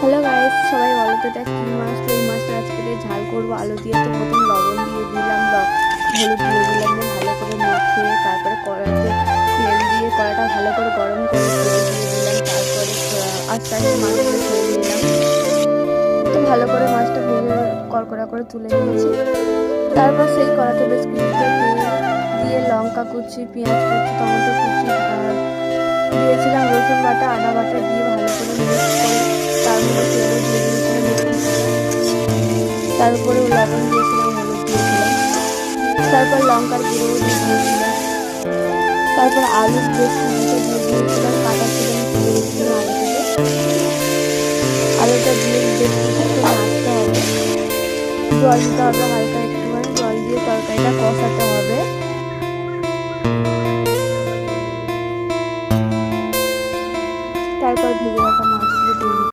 Hello guys, সবাই বলো তো এটা কী মাছ? তো এই মাছটা আজকে ঝাল করবো আলু দিয়ে। তো প্রথম লবণ দিয়ে দিলাম, হলুদ দিয়ে দিলাম, দিয়ে ভালো করে মেখে তারপরে কড়াইতে তেল দিয়ে কড়াটা ভালো করে গরম করে তেল দিয়ে দিলাম। তারপরে আস্তে আস্তে মাছগুলো ছেড়ে দিলাম। তো ভালো করে মাছটা ভেজে কড়কড়া করে তুলে নিয়েছি। তারপর সেই কড়াতে বেশ কিছুটা তেল দিয়ে লঙ্কা কুচি, পেঁয়াজ কুচি, টমেটো কুচি আর দিয়েছিলাম রসুন বাটা, আদা বাটা দিয়ে ভালো করে মিক্স করে তার মধ্যে তেলও দিয়ে দিয়েছিলাম বেশ কিছুটা। তার উপরে লবণ দিয়েছিলাম, হলুদ দিয়েছিলাম, তারপর লঙ্কার গুঁড়োও দিয়ে দিয়েছিলাম। তারপর আলু বেশ কিছুটা দিয়ে দিয়েছিলাম, কাটা ছিল আমি তুলে রেখেছিলাম আগে থেকে। আলুটা দিয়ে বেশ কিছুক্ষণ নাড়তে হবে, জল দিতে হবে হালকা একটুখানি, জল দিয়ে তরকারিটা কষাতে